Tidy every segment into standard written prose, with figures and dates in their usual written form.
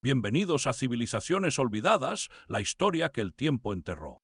Bienvenidos a Civilizaciones Olvidadas, la historia que el tiempo enterró.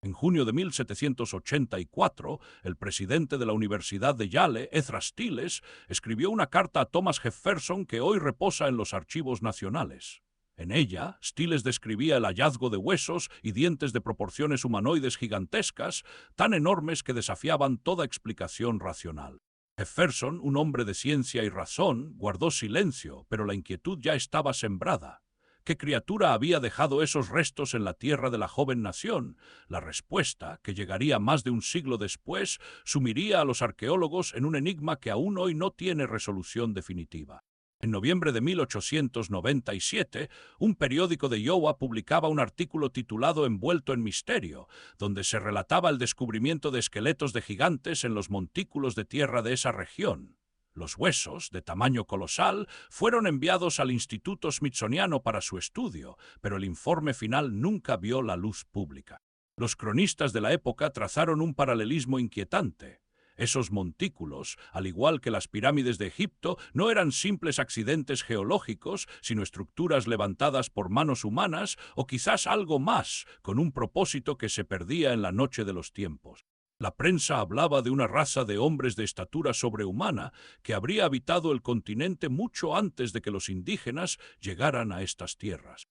En junio de 1784, el presidente de la Universidad de Yale, Ezra Stiles, escribió una carta a Thomas Jefferson que hoy reposa en los archivos nacionales. En ella, Stiles describía el hallazgo de huesos y dientes de proporciones humanoides gigantescas, tan enormes que desafiaban toda explicación racional. Jefferson, un hombre de ciencia y razón, guardó silencio, pero la inquietud ya estaba sembrada. ¿Qué criatura había dejado esos restos en la tierra de la joven nación? La respuesta, que llegaría más de un siglo después, sumiría a los arqueólogos en un enigma que aún hoy no tiene resolución definitiva. En noviembre de 1897, un periódico de Iowa publicaba un artículo titulado Envuelto en misterio, donde se relataba el descubrimiento de esqueletos de gigantes en los montículos de tierra de esa región. Los huesos, de tamaño colosal, fueron enviados al Instituto Smithsoniano para su estudio, pero el informe final nunca vio la luz pública. Los cronistas de la época trazaron un paralelismo inquietante. Esos montículos, al igual que las pirámides de Egipto, no eran simples accidentes geológicos, sino estructuras levantadas por manos humanas o quizás algo más, con un propósito que se perdía en la noche de los tiempos. La prensa hablaba de una raza de hombres de estatura sobrehumana que habría habitado el continente mucho antes de que los indígenas llegaran a estas tierras.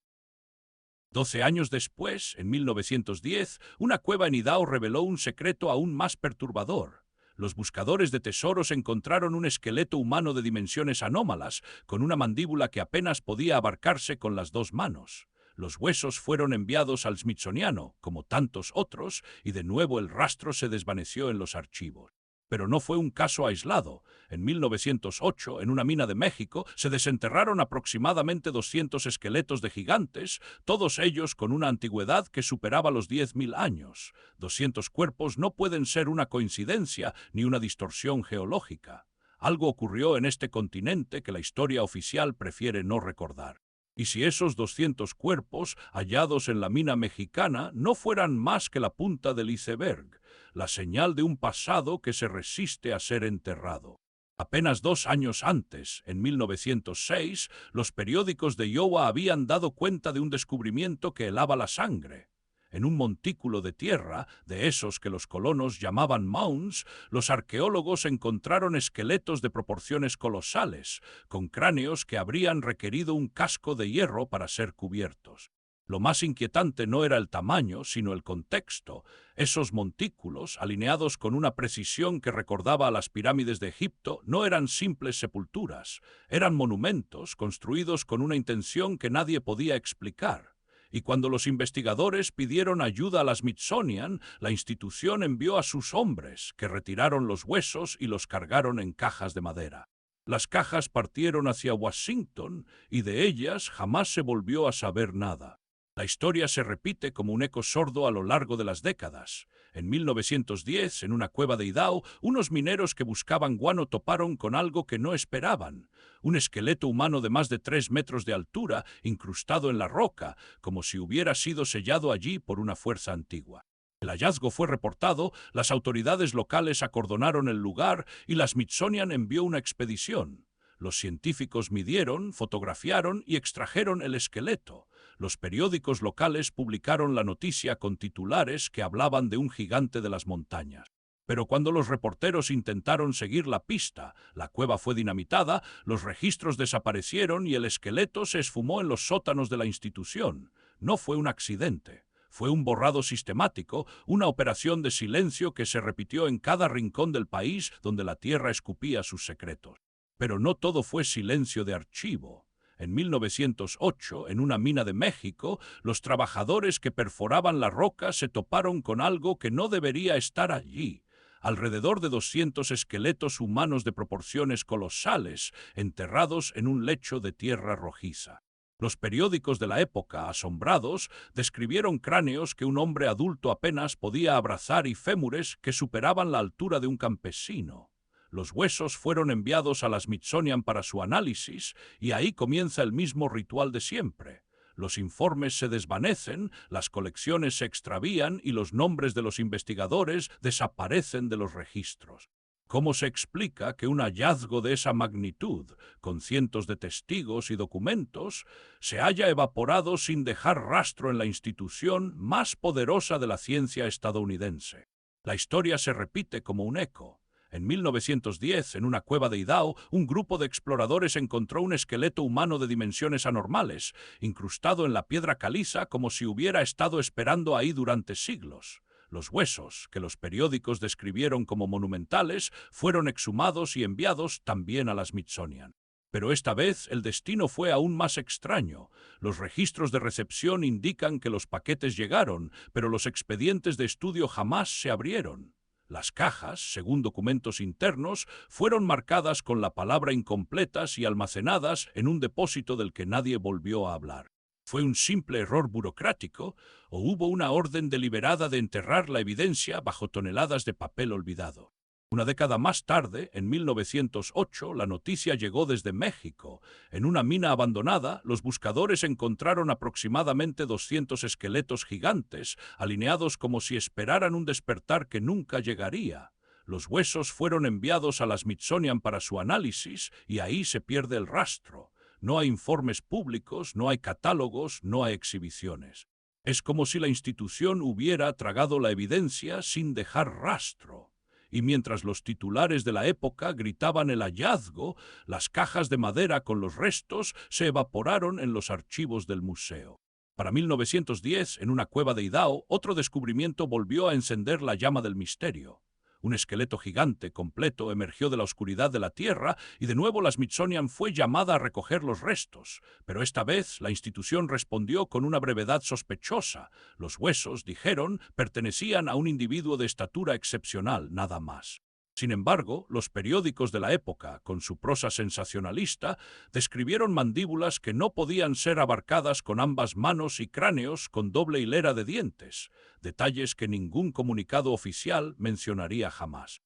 12 años después, en 1910, una cueva en Idaho reveló un secreto aún más perturbador. Los buscadores de tesoros encontraron un esqueleto humano de dimensiones anómalas, con una mandíbula que apenas podía abarcarse con las dos manos. Los huesos fueron enviados al Smithsoniano, como tantos otros, y de nuevo el rastro se desvaneció en los archivos. Pero no fue un caso aislado. En 1908, en una mina de México, se desenterraron aproximadamente 200 esqueletos de gigantes, todos ellos con una antigüedad que superaba los 10.000 años. 200 cuerpos no pueden ser una coincidencia ni una distorsión geológica. Algo ocurrió en este continente que la historia oficial prefiere no recordar. Y si esos 200 cuerpos, hallados en la mina mexicana, no fueran más que la punta del iceberg, la señal de un pasado que se resiste a ser enterrado. Apenas 2 años antes, en 1906, los periódicos de Iowa habían dado cuenta de un descubrimiento que helaba la sangre. En un montículo de tierra, de esos que los colonos llamaban mounds, los arqueólogos encontraron esqueletos de proporciones colosales, con cráneos que habrían requerido un casco de hierro para ser cubiertos. Lo más inquietante no era el tamaño, sino el contexto. Esos montículos, alineados con una precisión que recordaba a las pirámides de Egipto, no eran simples sepulturas, eran monumentos construidos con una intención que nadie podía explicar. Y cuando los investigadores pidieron ayuda a la Smithsonian, la institución envió a sus hombres, que retiraron los huesos y los cargaron en cajas de madera. Las cajas partieron hacia Washington y de ellas jamás se volvió a saber nada. La historia se repite como un eco sordo a lo largo de las décadas. En 1910, en una cueva de Idaho, unos mineros que buscaban guano toparon con algo que no esperaban. Un esqueleto humano de más de 3 metros de altura, incrustado en la roca, como si hubiera sido sellado allí por una fuerza antigua. El hallazgo fue reportado, las autoridades locales acordonaron el lugar y la Smithsonian envió una expedición. Los científicos midieron, fotografiaron y extrajeron el esqueleto. Los periódicos locales publicaron la noticia con titulares que hablaban de un gigante de las montañas. Pero cuando los reporteros intentaron seguir la pista, la cueva fue dinamitada, los registros desaparecieron y el esqueleto se esfumó en los sótanos de la institución. No fue un accidente. Fue un borrado sistemático, una operación de silencio que se repitió en cada rincón del país donde la tierra escupía sus secretos. Pero no todo fue silencio de archivo. En 1908, en una mina de México, los trabajadores que perforaban la roca se toparon con algo que no debería estar allí. Alrededor de 200 esqueletos humanos de proporciones colosales, enterrados en un lecho de tierra rojiza. Los periódicos de la época, asombrados, describieron cráneos que un hombre adulto apenas podía abrazar y fémures que superaban la altura de un campesino. Los huesos fueron enviados a la Smithsonian para su análisis y ahí comienza el mismo ritual de siempre. Los informes se desvanecen, las colecciones se extravían y los nombres de los investigadores desaparecen de los registros. ¿Cómo se explica que un hallazgo de esa magnitud, con cientos de testigos y documentos, se haya evaporado sin dejar rastro en la institución más poderosa de la ciencia estadounidense? La historia se repite como un eco. En 1910, en una cueva de Idaho, un grupo de exploradores encontró un esqueleto humano de dimensiones anormales, incrustado en la piedra caliza como si hubiera estado esperando ahí durante siglos. Los huesos, que los periódicos describieron como monumentales, fueron exhumados y enviados también a la Smithsonian. Pero esta vez el destino fue aún más extraño. Los registros de recepción indican que los paquetes llegaron, pero los expedientes de estudio jamás se abrieron. Las cajas, según documentos internos, fueron marcadas con la palabra incompletas y almacenadas en un depósito del que nadie volvió a hablar. ¿Fue un simple error burocrático o hubo una orden deliberada de enterrar la evidencia bajo toneladas de papel olvidado? Una década más tarde, en 1908, la noticia llegó desde México. En una mina abandonada, los buscadores encontraron aproximadamente 200 esqueletos gigantes, alineados como si esperaran un despertar que nunca llegaría. Los huesos fueron enviados a la Smithsonian para su análisis y ahí se pierde el rastro. No hay informes públicos, no hay catálogos, no hay exhibiciones. Es como si la institución hubiera tragado la evidencia sin dejar rastro. Y mientras los titulares de la época gritaban el hallazgo, las cajas de madera con los restos se evaporaron en los archivos del museo. Para 1910, en una cueva de Idaho, otro descubrimiento volvió a encender la llama del misterio. Un esqueleto gigante completo emergió de la oscuridad de la Tierra y de nuevo la Smithsonian fue llamada a recoger los restos, pero esta vez la institución respondió con una brevedad sospechosa. Los huesos, dijeron, pertenecían a un individuo de estatura excepcional, nada más. Sin embargo, los periódicos de la época, con su prosa sensacionalista, describieron mandíbulas que no podían ser abarcadas con ambas manos y cráneos con doble hilera de dientes, detalles que ningún comunicado oficial mencionaría jamás.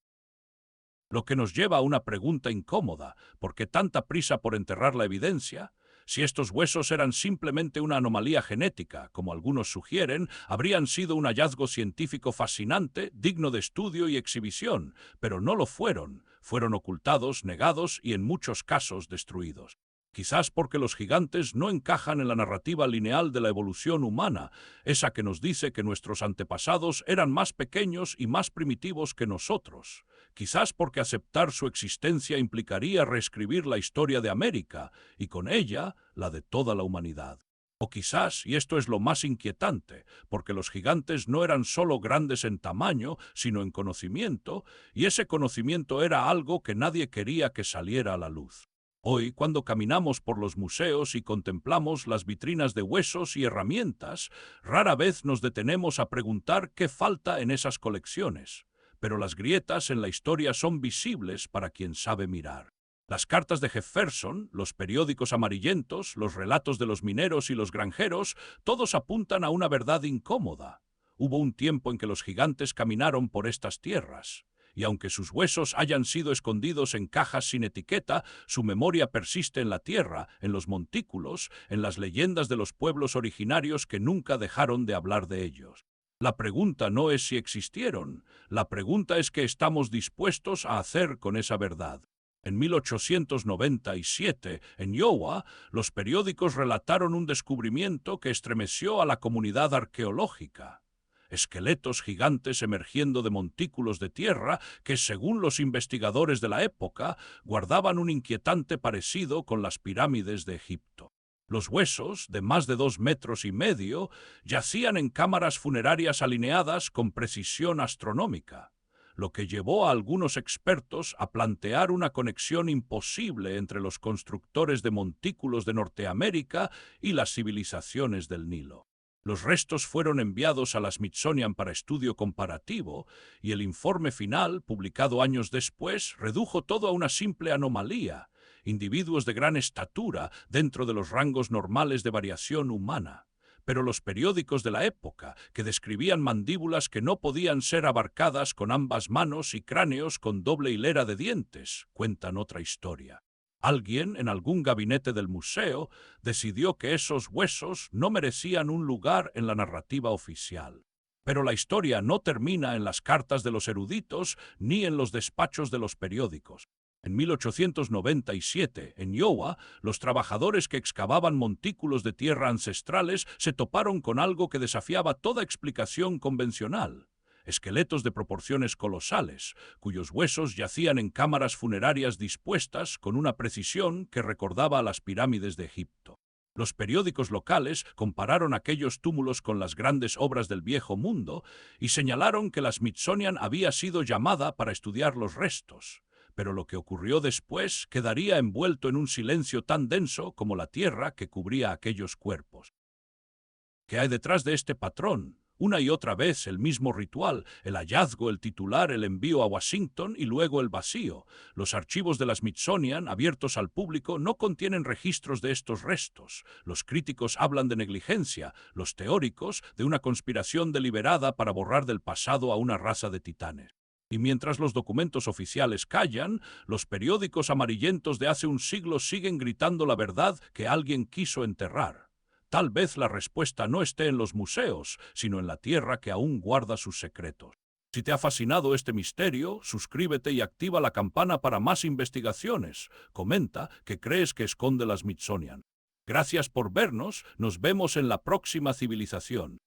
Lo que nos lleva a una pregunta incómoda: ¿por qué tanta prisa por enterrar la evidencia? Si estos huesos eran simplemente una anomalía genética, como algunos sugieren, habrían sido un hallazgo científico fascinante, digno de estudio y exhibición, pero no lo fueron. Fueron ocultados, negados y en muchos casos destruidos. Quizás porque los gigantes no encajan en la narrativa lineal de la evolución humana, esa que nos dice que nuestros antepasados eran más pequeños y más primitivos que nosotros. Quizás porque aceptar su existencia implicaría reescribir la historia de América, y con ella la de toda la humanidad. O quizás, y esto es lo más inquietante, porque los gigantes no eran solo grandes en tamaño, sino en conocimiento, y ese conocimiento era algo que nadie quería que saliera a la luz. Hoy, cuando caminamos por los museos y contemplamos las vitrinas de huesos y herramientas, rara vez nos detenemos a preguntar qué falta en esas colecciones. Pero las grietas en la historia son visibles para quien sabe mirar. Las cartas de Jefferson, los periódicos amarillentos, los relatos de los mineros y los granjeros, todos apuntan a una verdad incómoda. Hubo un tiempo en que los gigantes caminaron por estas tierras, y aunque sus huesos hayan sido escondidos en cajas sin etiqueta, su memoria persiste en la tierra, en los montículos, en las leyendas de los pueblos originarios que nunca dejaron de hablar de ellos. La pregunta no es si existieron, la pregunta es qué estamos dispuestos a hacer con esa verdad. En 1897, en Iowa, los periódicos relataron un descubrimiento que estremeció a la comunidad arqueológica. Esqueletos gigantes emergiendo de montículos de tierra que, según los investigadores de la época, guardaban un inquietante parecido con las pirámides de Egipto. Los huesos, de más de 2,5 metros, yacían en cámaras funerarias alineadas con precisión astronómica, lo que llevó a algunos expertos a plantear una conexión imposible entre los constructores de montículos de Norteamérica y las civilizaciones del Nilo. Los restos fueron enviados a la Smithsonian para estudio comparativo y el informe final, publicado años después, redujo todo a una simple anomalía: individuos de gran estatura dentro de los rangos normales de variación humana. Pero los periódicos de la época, que describían mandíbulas que no podían ser abarcadas con ambas manos y cráneos con doble hilera de dientes, cuentan otra historia. Alguien, en algún gabinete del museo, decidió que esos huesos no merecían un lugar en la narrativa oficial. Pero la historia no termina en las cartas de los eruditos ni en los despachos de los periódicos. En 1897, en Iowa, los trabajadores que excavaban montículos de tierra ancestrales se toparon con algo que desafiaba toda explicación convencional. Esqueletos de proporciones colosales, cuyos huesos yacían en cámaras funerarias dispuestas con una precisión que recordaba a las pirámides de Egipto. Los periódicos locales compararon aquellos túmulos con las grandes obras del Viejo Mundo y señalaron que la Smithsonian había sido llamada para estudiar los restos. Pero lo que ocurrió después quedaría envuelto en un silencio tan denso como la tierra que cubría aquellos cuerpos. ¿Qué hay detrás de este patrón? Una y otra vez el mismo ritual, el hallazgo, el titular, el envío a Washington y luego el vacío. Los archivos de la Smithsonian, abiertos al público, no contienen registros de estos restos. Los críticos hablan de negligencia, los teóricos de una conspiración deliberada para borrar del pasado a una raza de titanes. Y mientras los documentos oficiales callan, los periódicos amarillentos de hace un siglo siguen gritando la verdad que alguien quiso enterrar. Tal vez la respuesta no esté en los museos, sino en la tierra que aún guarda sus secretos. Si te ha fascinado este misterio, suscríbete y activa la campana para más investigaciones. Comenta qué crees que esconde la Smithsonian. Gracias por vernos, nos vemos en la próxima civilización.